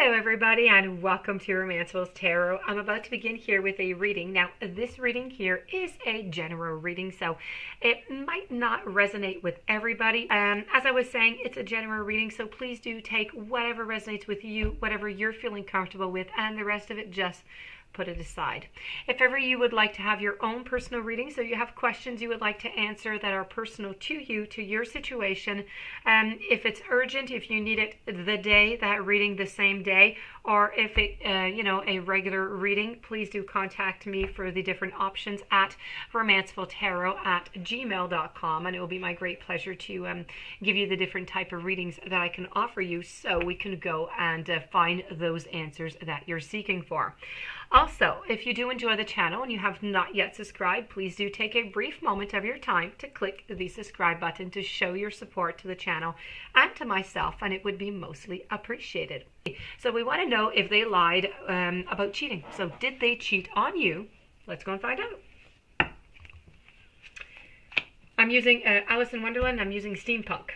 Hello everybody and welcome to Romancefull's Tarot. I'm about to begin here with a reading. Now this reading here is a general reading, so it might not resonate with everybody. As I was saying, it's a general reading, so please do take whatever resonates with you, whatever you're feeling comfortable with, and the rest of it just put it aside. If ever you would like to have your own personal reading, so you have questions you would like to answer that are personal to you, to your situation, if it's urgent, if you need it the day, that reading the same day, or if it, a regular reading, please do contact me for the different options at romancefulltarot@gmail.com, and it will be my great pleasure to give you the different type of readings that I can offer you so we can go and find those answers that you're seeking for. Also, if you do enjoy the channel and you have not yet subscribed, please do take a brief moment of your time to click the subscribe button to show your support to the channel and to myself, and it would be mostly appreciated. So we want to know if they lied about cheating. So did they cheat on you? Let's go and find out. I'm using Alice in Wonderland. I'm using Steampunk.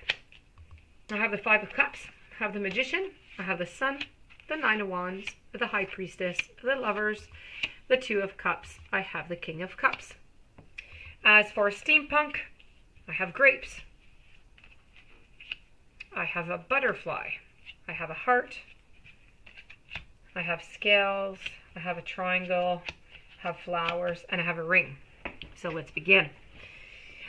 I have the Five of Cups, I have the Magician, I have the Sun, the Nine of Wands, the High Priestess, the Lovers, the Two of Cups, I have the King of Cups. As for Steampunk, I have grapes, I have a butterfly, I have a heart, I have scales, I have a triangle, I have flowers, and I have a ring. So let's begin.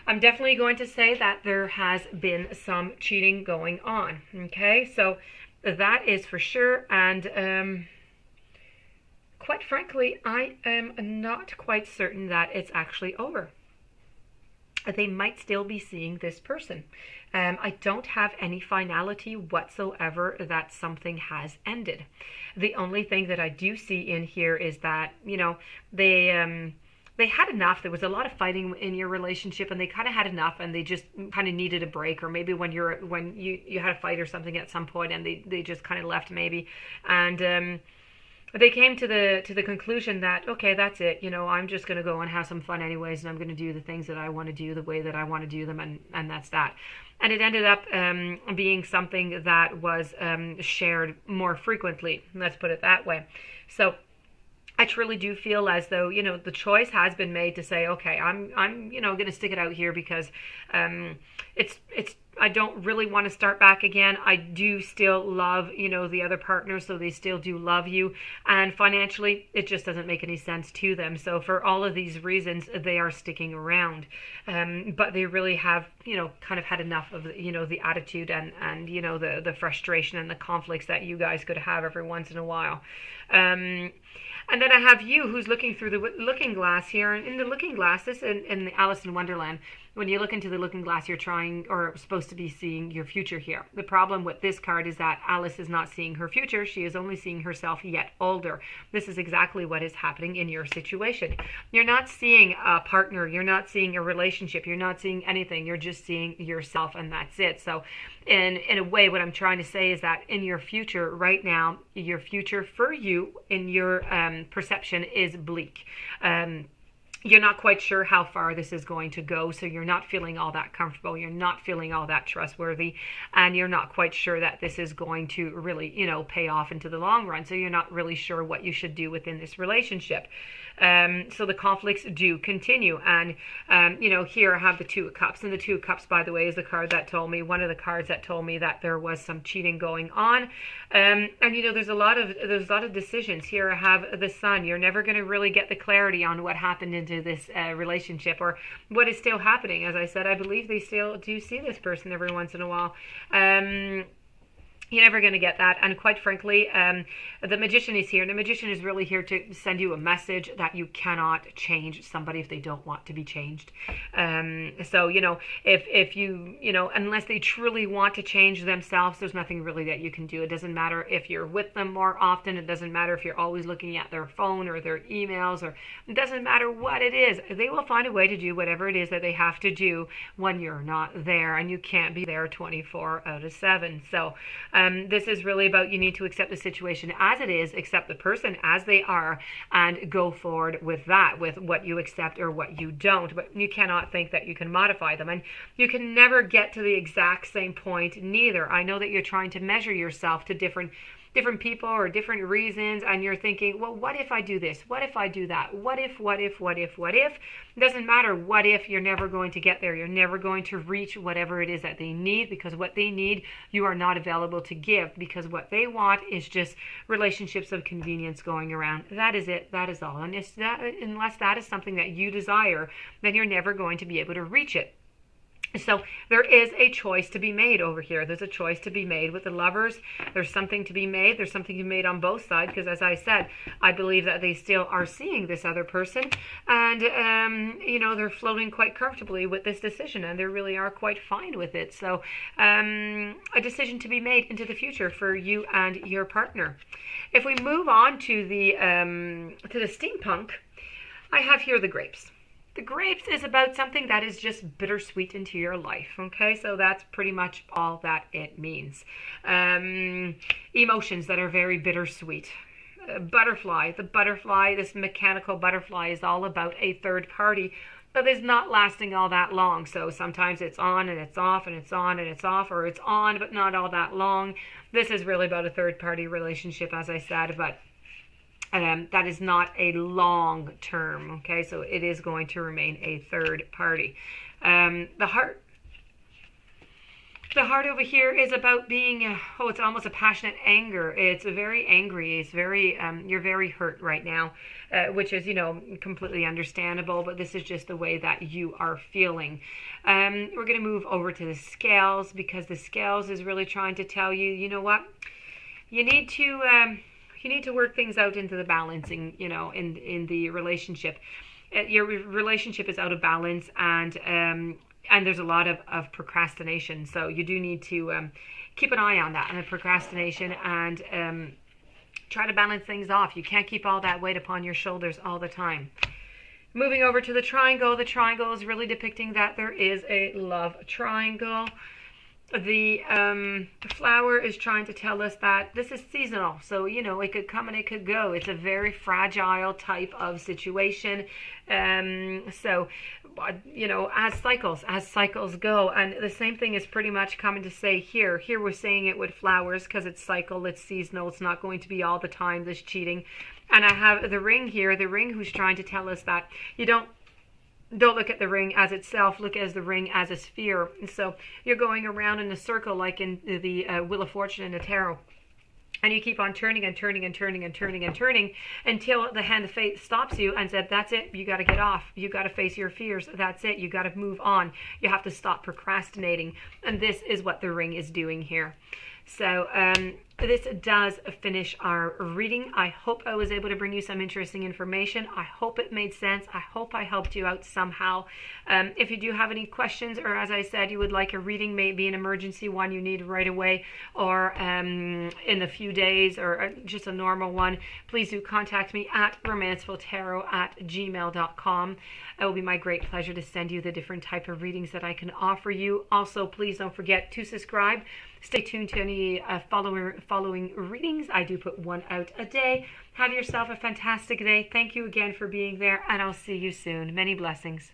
I'm definitely going to say that there has been some cheating going on, okay? So that is for sure, and quite frankly, I am not quite certain that it's actually over. They might still be seeing this person. I don't have any finality whatsoever that something has ended. The only thing that I do see in here is that, they had enough. There was a lot of fighting in your relationship, and they kind of had enough, and they just kind of needed a break, or maybe when you had a fight or something at some point, and they just kind of left maybe, and they came to the conclusion that, okay, that's it. I'm just going to go and have some fun anyways, and I'm going to do the things that I want to do the way that I want to do them, and that's that. And it ended up being something that was shared more frequently. Let's put it that way. So I truly do feel as though, the choice has been made to say, okay, I'm going to stick it out here because I don't really want to start back again. I do still love, the other partner, so they still do love you. And financially, it just doesn't make any sense to them. So for all of these reasons, they are sticking around. But they really have, kind of had enough of, the attitude and the frustration and the conflicts that you guys could have every once in a while. And then I have you who's looking through the looking glass here. And in the looking glass, this in the Alice in Wonderland, when you look into the looking glass, you're trying or supposed to be seeing your future here. The problem with this card is that Alice is not seeing her future. She is only seeing herself yet older. This is exactly what is happening in your situation. You're not seeing a partner. You're not seeing a relationship. You're not seeing anything. You're just seeing yourself, and that's it. So in a way, what I'm trying to say is that in your future right now, your future for you in your perception is bleak. You're not quite sure how far this is going to go, so you're not feeling all that comfortable, you're not feeling all that trustworthy, and you're not quite sure that this is going to really, pay off into the long run, so you're not really sure what you should do within this relationship. So the conflicts do continue, and here I have the Two of Cups, and the Two of Cups, by the way, is the card that told me, one of the cards that told me that there was some cheating going on, and there's a lot of decisions. Here I have the Sun. You're never going to really get the clarity on what happened into this relationship or what is still happening. As I said, I believe they still do see this person every once in a while. You're never going to get that. And quite frankly, the Magician is here. The Magician is really here to send you a message that you cannot change somebody if they don't want to be changed. So, if you, unless they truly want to change themselves, there's nothing really that you can do. It doesn't matter if you're with them more often. It doesn't matter if you're always looking at their phone or their emails, or it doesn't matter what it is. They will find a way to do whatever it is that they have to do when you're not there, and you can't be there 24 out of 7. So, this is really about, you need to accept the situation as it is, accept the person as they are, and go forward with that, with what you accept or what you don't. But you cannot think that you can modify them, and you can never get to the exact same point neither. I know that you're trying to measure yourself to different different people or different reasons, and you're thinking, well, what if I do this? What if I do that? What if, what if, what if, what if? It doesn't matter what if, you're never going to get there. You're never going to reach whatever it is that they need, because what they need, you are not available to give, because what they want is just relationships of convenience going around. That is it. That is all. And unless that is something that you desire, then you're never going to be able to reach it. So there is a choice to be made over here. There's a choice to be made with the Lovers. There's something to be made. There's something to be made on both sides, because as I said, I believe that they still are seeing this other person, and they're floating quite comfortably with this decision, and they really are quite fine with it. So a decision to be made into the future for you and your partner. If we move on to the steampunk, I have here the Grapes. The Grapes is about something that is just bittersweet into your life, okay? So that's pretty much all that it means. Emotions that are very bittersweet. Butterfly. The butterfly, this mechanical butterfly, is all about a third party, but it's not lasting all that long. So sometimes it's on and it's off, and it's on and it's off, or it's on but not all that long. This is really about a third party relationship, as I said, but that is not a long term, okay? So it is going to remain a third party. The heart over here is about being, it's almost a passionate anger. It's very angry. It's very, you're very hurt right now, which is, completely understandable, but this is just the way that you are feeling. We're going to move over to the Scales, because the Scales is really trying to tell you, you know what? You need to work things out into the balancing, in the relationship. Your relationship is out of balance, and there's a lot of procrastination. So you do need to keep an eye on that, and the procrastination, and try to balance things off. You can't keep all that weight upon your shoulders all the time. Moving over to the Triangle. The Triangle is really depicting that there is a love triangle. The flower is trying to tell us that this is seasonal. So, it could come and it could go. It's a very fragile type of situation. So, as cycles go. And the same thing is pretty much coming to say here. Here we're saying it with flowers because it's cycle, it's seasonal. It's not going to be all the time, this cheating. And I have the Ring here. The Ring who's trying to tell us that you don't look at the ring as itself, look at the ring as a sphere. And so you're going around in a circle like in the Wheel of Fortune in the tarot. And you keep on turning and turning and turning and turning and turning until the hand of fate stops you and said, that's it, you got to get off. You got to face your fears. That's it, you got to move on. You have to stop procrastinating. And this is what the Ring is doing here. So this does finish our reading. I hope I was able to bring you some interesting information. I hope it made sense. I hope I helped you out somehow. If you do have any questions, or as I said, you would like a reading, maybe an emergency one you need right away, or in a few days, or just a normal one, please do contact me at romancefulltarot@gmail.com. It will be my great pleasure to send you the different type of readings that I can offer you. Also, please don't forget to subscribe. Stay tuned to any following readings. I do put one out a day. Have yourself a fantastic day. Thank you again for being there, and I'll see you soon. Many blessings.